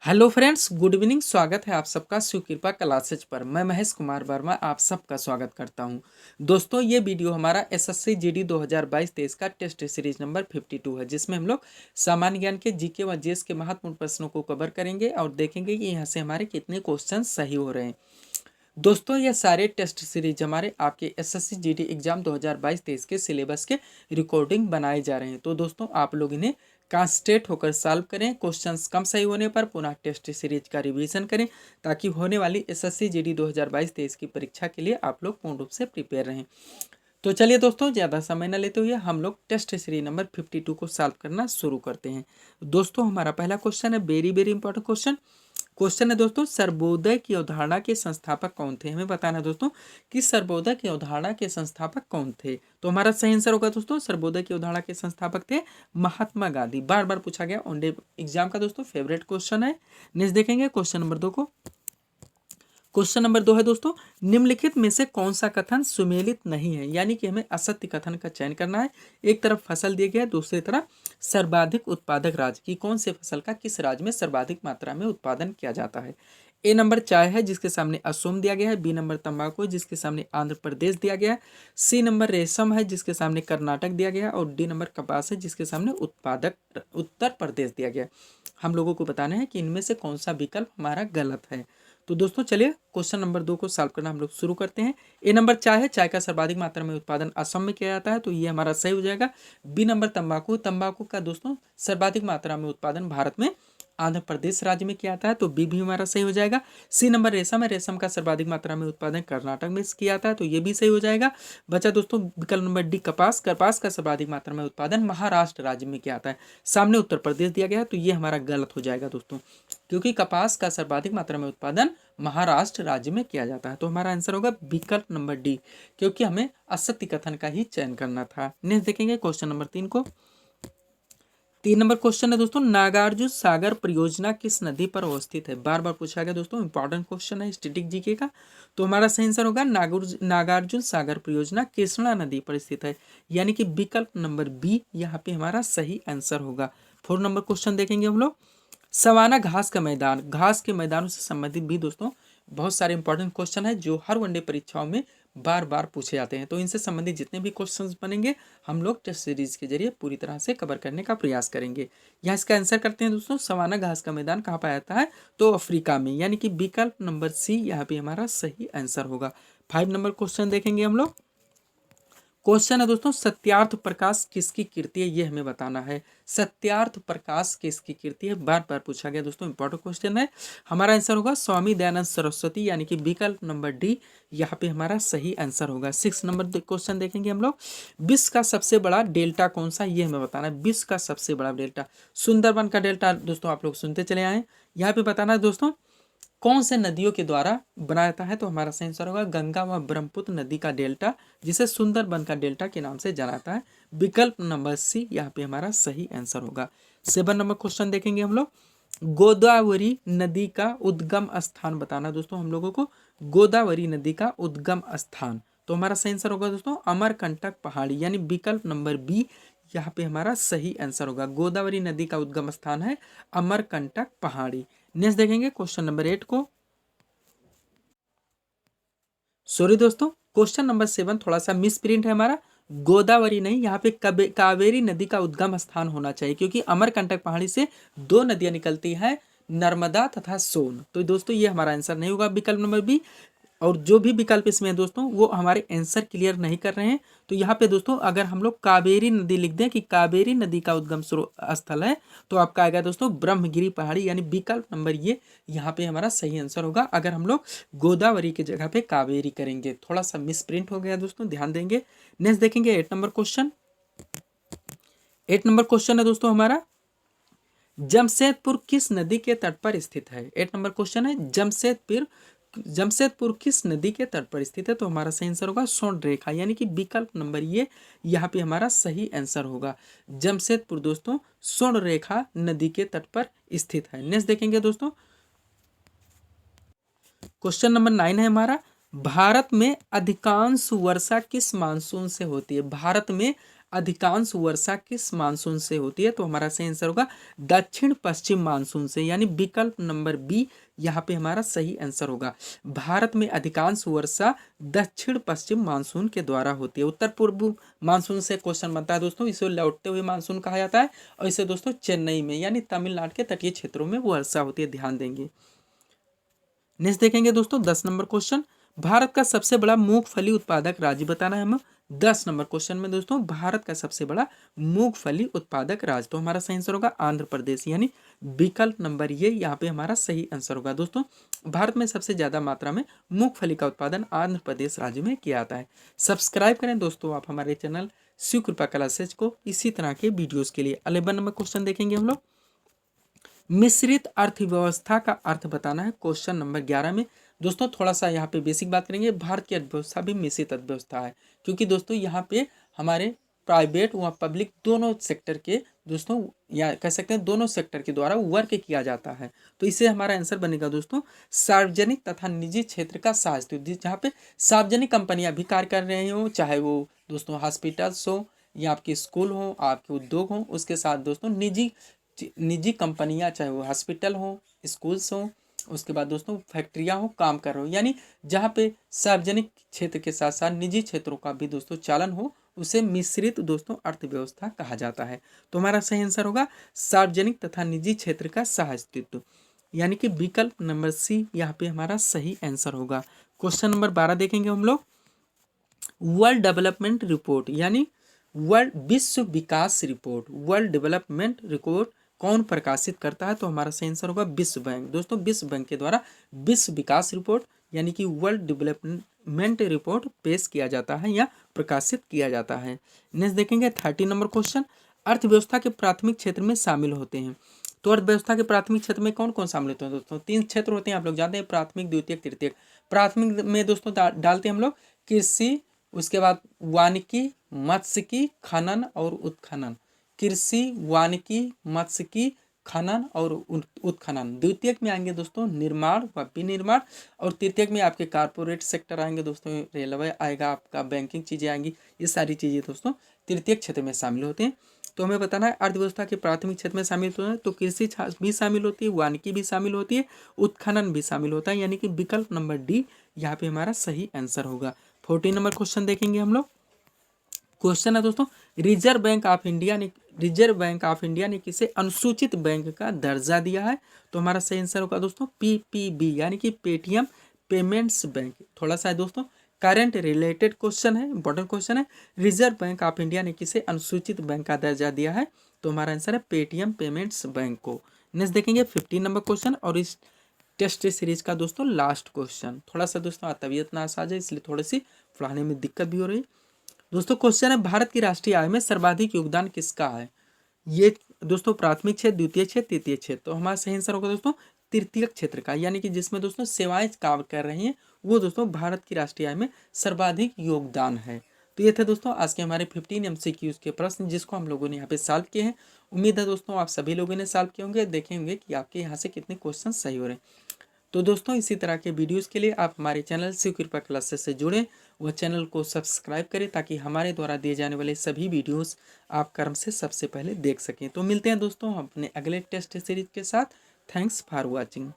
Hello friends, good evening. स्वागत है आप सबका शिव कृपा क्लासेज पर। मैं महेश कुमार वर्मा आप सबका स्वागत करता हूं। दोस्तों, ये वीडियो हमारा एसएससी जीडी 2022-23 का टेस्ट सीरीज नंबर 52 है, जिसमें हम लोग सामान्य ज्ञान के जीके व जीएस के महत्वपूर्ण प्रश्नों को कवर करेंगे और देखेंगे कि यहाँ से हमारे कितने क्वेश्चन सही हो रहे हैं। दोस्तों, ये सारे टेस्ट सीरीज हमारे आपके एसएससी जीडी एग्जाम 2022-23 के सिलेबस के रिकॉर्डिंग बनाए जा रहे हैं। तो दोस्तों, आप लोग इन्हें कॉन्सेंट्रेट होकर सॉल्व करें। क्वेश्चंस कम सही होने पर पुनः टेस्ट सीरीज का रिवीजन करें, ताकि होने वाली एसएससी जीडी 2022-23 की परीक्षा के लिए आप लोग पूर्ण रूप से प्रिपेयर रहें। तो चलिए दोस्तों, ज़्यादा समय न लेते हुए हम लोग टेस्ट सीरीज नंबर 52 को सॉल्व करना शुरू करते हैं। दोस्तों, हमारा पहला क्वेश्चन है, वेरी वेरी इंपॉर्टेंट क्वेश्चन है दोस्तों, सर्वोदय की अवधारणा के संस्थापक कौन थे? हमें बताना है दोस्तों कि सर्वोदय की अवधारणा के संस्थापक कौन थे। तो हमारा सही आंसर होगा दोस्तों, सर्वोदय की अवधारणा के संस्थापक थे महात्मा गांधी। बार बार पूछा गया वनडे एग्जाम का दोस्तों फेवरेट क्वेश्चन है। नेक्स्ट देखेंगे क्वेश्चन नंबर 2 को। क्वेश्चन नंबर 2 है दोस्तों, निम्नलिखित में से कौन सा कथन सुमेलित नहीं है? यानी कि हमें असत्य कथन का चयन करना है। एक तरफ फसल दिया गया है, दूसरी तरफ सर्वाधिक उत्पादक राज्य की कौन से फसल का किस राज्य में सर्वाधिक मात्रा में उत्पादन किया जाता है? ए नंबर चाय है, जिसके सामने असम दिया गया है। बी नंबर तंबाकू है, जिसके सामने आंध्र प्रदेश दिया गया है। सी नंबर रेशम है, जिसके सामने कर्नाटक दिया गया है। और डी नंबर कपास है, जिसके सामने उत्पादक उत्तर प्रदेश दिया गया है। हम लोगों को बताना है कि इनमें से कौन सा विकल्प हमारा गलत है। तो दोस्तों चलिए क्वेश्चन नंबर 2 को सॉल्व करना हम लोग शुरू करते हैं। ए नंबर चाय है, चाय का सर्वाधिक मात्रा में उत्पादन असम में किया जाता है, तो ये हमारा सही हो जाएगा। बी नंबर तंबाकू, तंबाकू का दोस्तों सर्वाधिक मात्रा में उत्पादन भारत में आंध्र प्रदेश राज्य में किया जाता है, तो बी भी हमारा सही हो जाएगा। सी नंबर रेशम है, रेशम का सर्वाधिक मात्रा में उत्पादन कर्नाटक में किया जाता है, तो ये भी सही हो जाएगा। बचा दोस्तों विकल्प नंबर डी कपास, कपास का सर्वाधिक मात्रा में उत्पादन महाराष्ट्र राज्य में किया जाता है, सामने उत्तर प्रदेश दिया गया है, तो ये हमारा गलत हो जाएगा दोस्तों, क्योंकि कपास का सर्वाधिक मात्रा में उत्पादन महाराष्ट्र राज्य में किया जाता है। तो हमारा आंसर होगा विकल्प नंबर डी, क्योंकि हमें असत्य कथन का ही चयन करना था। नेक्स्ट देखेंगे क्वेश्चन नंबर 3 को। 3 नंबर क्वेश्चन है दोस्तों, नागार्जुन सागर परियोजना किस नदी पर अवस्थित है? बार बार पूछा गया दोस्तों, इंपॉर्टेंट क्वेश्चन है स्टैटिक जीके का। तो हमारा सही आंसर होगा नागार्जुन सागर परियोजना कृष्णा नदी पर स्थित है, यानी कि विकल्प नंबर बी यहाँ पे हमारा सही आंसर होगा। 4 नंबर क्वेश्चन देखेंगे हम लोग, सवाना घास का मैदान, घास के मैदानों से संबंधित भी दोस्तों बहुत सारे इंपॉर्टेंट क्वेश्चन है जो हर वनडे परीक्षाओं में बार बार पूछे जाते हैं। तो इनसे संबंधित जितने भी क्वेश्चंस बनेंगे हम लोग टेस्ट सीरीज के जरिए पूरी तरह से कवर करने का प्रयास करेंगे। यहाँ इसका आंसर करते हैं दोस्तों, सवाना घास का मैदान कहाँ पाया जाता है? तो अफ्रीका में, यानी कि विकल्प नंबर सी यहाँ पे हमारा सही आंसर होगा। 5 नंबर क्वेश्चन देखेंगे हम लोग। क्वेश्चन है दोस्तों, सत्यार्थ प्रकाश किसकी कृति है? ये हमें बताना है। सत्यार्थ प्रकाश किसकी कृति है? बार बार पूछा गया दोस्तों, इंपॉर्टेंट क्वेश्चन है। हमारा आंसर होगा स्वामी दयानंद सरस्वती, यानी कि विकल्प नंबर डी यहाँ पे हमारा सही आंसर होगा। 6 नंबर क्वेश्चन देखेंगे हम लोग, विश्व का सबसे बड़ा डेल्टा कौन सा? ये हमें बताना है। विश्व का सबसे बड़ा डेल्टा, सुंदरबन का डेल्टा दोस्तों आप लोग सुनते चले आए। यहाँ पे बताना है दोस्तों कौन से नदियों के द्वारा बनाया जाता है? तो हमारा सही आंसर होगा गंगा व ब्रह्मपुत्र नदी का डेल्टा, जिसे सुंदरबन का डेल्टा के नाम से जाना जाता है। विकल्प नंबर सी यहाँ पे हमारा सही आंसर होगा। 7 नंबर क्वेश्चन देखेंगे हम लोग, गोदावरी नदी का उद्गम स्थान बताना दोस्तों हम लोगों को। गोदावरी नदी का उद्गम स्थान, तो हमारा सही आंसर होगा दोस्तों अमरकंटक पहाड़ी, यानी विकल्प नंबर बी यहाँ पे हमारा सही आंसर होगा। गोदावरी नदी का उद्गम स्थान है अमरकंटक पहाड़ी। नेक्स्ट देखेंगे क्वेश्चन नंबर 8 को। सॉरी दोस्तों, क्वेश्चन नंबर 7 थोड़ा सा मिस प्रिंट है हमारा। गोदावरी नहीं, यहाँ पे कावेरी नदी का उद्गम स्थान होना चाहिए, क्योंकि अमरकंटक पहाड़ी से 2 नदियां निकलती हैं, नर्मदा तथा सोन। तो दोस्तों ये हमारा आंसर नहीं होगा विकल्प नंबर बी। और जो भी विकल्प इसमें है दोस्तों वो हमारे आंसर क्लियर नहीं कर रहे हैं। तो यहाँ पे दोस्तों अगर हम लोग कावेरी नदी लिख दें कि कावेरी नदी का उद्गम स्थल है, तो आपका आएगा दोस्तों ब्रह्मगिरी पहाड़ी, यानी विकल्प नंबर ये यहाँ पे हमारा सही आंसर होगा। अगर हम लोग गोदावरी की जगह पे कावेरी करेंगे, थोड़ा सा मिस प्रिंट हो गया दोस्तों, ध्यान देंगे। नेक्स्ट देखेंगे 8 नंबर क्वेश्चन। 8 नंबर क्वेश्चन है दोस्तों हमारा, जमशेदपुर किस नदी के तट पर स्थित है? 8 नंबर क्वेश्चन है, जमशेदपुर किस नदी के तट पर स्थित है? तो हमारा सही आंसर होगा स्वर्ण रेखा, यानी कि विकल्प नंबर ये यहाँ पे हमारा सही आंसर होगा। जमशेदपुर दोस्तों स्वर्ण रेखा नदी के तट पर स्थित है। नेक्स्ट देखेंगे दोस्तों, क्वेश्चन नंबर 9 है हमारा, भारत में अधिकांश वर्षा किस मानसून से होती है? भारत में अधिकांश वर्षा किस मानसून से होती है? तो हमारा सही आंसर होगा दक्षिण पश्चिम मानसून से, यानी विकल्प नंबर बी यहाँ पे हमारा सही आंसर होगा। भारत में अधिकांश वर्षा दक्षिण पश्चिम मानसून के द्वारा होती है। उत्तर पूर्व मानसून से क्वेश्चन बनता है दोस्तों, इसे लौटते हुए मानसून कहा जाता है। और इसे दोस्तों चेन्नई में यानी तमिलनाडु के तटीय क्षेत्रों में वर्षा होती है, ध्यान देंगे। नेक्स्ट देखेंगे दोस्तों 10 नंबर क्वेश्चन, भारत का सबसे बड़ा मूंगफली उत्पादक राज्य बताना है हमें। 10 नंबर क्वेश्चन में दोस्तों भारत का सबसे बड़ा मूंगफली उत्पादक राज्य, तो हमारा सही आंसर होगा आंध्र प्रदेश, यानी विकल्प नंबर ये यहाँ पे हमारा सही आंसर होगा। दोस्तों भारत में सबसे ज्यादा मात्रा में मूंगफली का उत्पादन आंध्र प्रदेश राज्य में किया जाता है। सब्सक्राइब करें दोस्तों आप हमारे चैनल शिव कृपा क्लासेज को इसी तरह के वीडियोज के लिए। 11 नंबर क्वेश्चन देखेंगे हम लोग, मिश्रित अर्थव्यवस्था का अर्थ बताना है क्वेश्चन नंबर 11 में। दोस्तों थोड़ा सा यहाँ पे बेसिक बात करेंगे, भारत की अर्थव्यवस्था भी मिश्रित अर्थव्यवस्था है, क्योंकि दोस्तों यहाँ पे हमारे प्राइवेट व पब्लिक दोनों सेक्टर के दोस्तों, या कह सकते हैं दोनों सेक्टर के द्वारा वर्क किया जाता है। तो इसे हमारा आंसर बनेगा दोस्तों सार्वजनिक तथा निजी क्षेत्र का सहअस्तित्व, जहाँ पे सार्वजनिक कंपनियां भी कार्य कर रही हो, चाहे वो दोस्तों हॉस्पिटल्स हो या आपके स्कूल हो, आपके उद्योग हो, उसके साथ दोस्तों निजी कंपनियां, चाहे वो हॉस्पिटल हो, स्कूल्स हो, उसके बाद दोस्तों फैक्ट्रियां हो, काम कर रहे हो, यानी जहाँ पे सार्वजनिक क्षेत्र के साथ साथ निजी क्षेत्रों का भी दोस्तों चालन हो, उसे मिश्रित दोस्तों अर्थव्यवस्था कहा जाता है। तो हमारा सही आंसर होगा सार्वजनिक तथा निजी क्षेत्र का सहअस्तित्व, यानी कि विकल्प नंबर सी यहाँ पे हमारा सही आंसर होगा। क्वेश्चन नंबर 12 देखेंगे हम लोग, वर्ल्ड डेवलपमेंट रिपोर्ट यानी वर्ल्ड विश्व विकास रिपोर्ट, वर्ल्ड डेवलपमेंट रिपोर्ट कौन प्रकाशित करता है? तो हमारा सही आंसर होगा विश्व बैंक। दोस्तों विश्व बैंक के द्वारा विश्व विकास रिपोर्ट यानी कि वर्ल्ड डेवलपमेंट रिपोर्ट पेश किया जाता है या प्रकाशित किया जाता है। नेक्स्ट देखेंगे 30 नंबर क्वेश्चन, अर्थव्यवस्था के प्राथमिक क्षेत्र में शामिल होते हैं। तो अर्थव्यवस्था के प्राथमिक क्षेत्र में कौन कौन शामिल होते हैं? दोस्तों 3 क्षेत्र होते हैं, आप लोग जानते हैं, प्राथमिक, द्वितीयक, तृतीयक। प्राथमिक में दोस्तों डालते हैं हम लोग कृषि, उसके बाद वानिकी, मत्स्यिकी, खनन और उत्खनन। कृषि, वानिकी, मत्स्यिकी, खनन और उत्खनन। द्वितीयक में आएंगे दोस्तों निर्माण व विनिर्माण, और तृतीयक में आपके कारपोरेट सेक्टर आएंगे दोस्तों, रेलवे आएगा, आपका बैंकिंग चीज़ें आएंगी। ये सारी चीज़ें दोस्तों तृतीयक क्षेत्र में शामिल होते हैं। तो हमें बताना है अर्थव्यवस्था के प्राथमिक क्षेत्र में शामिल होते हैं, तो कृषि भी शामिल होती है, वानिकी भी शामिल होती है, उत्खनन भी शामिल होता है, यानी कि विकल्प नंबर डी यहाँ पे हमारा सही आंसर होगा। 14 नंबर क्वेश्चन देखेंगे हम लोग, क्वेश्चन है दोस्तों, रिजर्व बैंक ऑफ इंडिया ने किसे अनुसूचित बैंक का दर्जा दिया है? तो हमारा सही आंसर होगा दोस्तों पीपीबी, यानी कि पेटीएम पेमेंट्स बैंक। थोड़ा सा है दोस्तों करंट रिलेटेड क्वेश्चन है, इंपॉर्टेंट क्वेश्चन है। रिजर्व बैंक ऑफ इंडिया ने किसे अनुसूचित बैंक का दर्जा दिया है? तो हमारा आंसर है पेटीएम पेमेंट्स बैंक को। नेक्स्ट देखेंगे 15 नंबर क्वेश्चन, और इस टेस्ट सीरीज का दोस्तों लास्ट क्वेश्चन। थोड़ा सा दोस्तों तबीयत नासाज है, इसलिए थोड़ी सी पढ़ाने में दिक्कत भी हो रही है। दोस्तों क्वेश्चन है, भारत की राष्ट्रीय आय में सर्वाधिक योगदान किसका है? ये दोस्तों प्राथमिक क्षेत्र, द्वितीय क्षेत्र, तृतीय क्षेत्र। तो हमारा सही आंसर होगा दोस्तों तृतीय क्षेत्र का, यानी कि जिसमें दोस्तों सेवाएं काम कर रही हैं, वो दोस्तों भारत की राष्ट्रीय आय में सर्वाधिक योगदान है। तो ये थे दोस्तों आज के हमारे 15 MCQs के प्रश्न, जिसको हम लोगों ने यहाँ पे सॉल्व किए हैं। उम्मीद है दोस्तों आप सभी लोगों ने सॉल्व किए होंगे, देखेंगे कि आपके यहाँ से कितने क्वेश्चन सही हो रहे हैं। तो दोस्तों इसी तरह के वीडियोस के लिए आप हमारे चैनल शिव कृपा क्लासेस से जुड़ें, वह चैनल को सब्सक्राइब करें, ताकि हमारे द्वारा दिए जाने वाले सभी वीडियोस आप क्रम से सबसे पहले देख सकें। तो मिलते हैं दोस्तों अपने अगले टेस्ट सीरीज के साथ। Thanks for watching.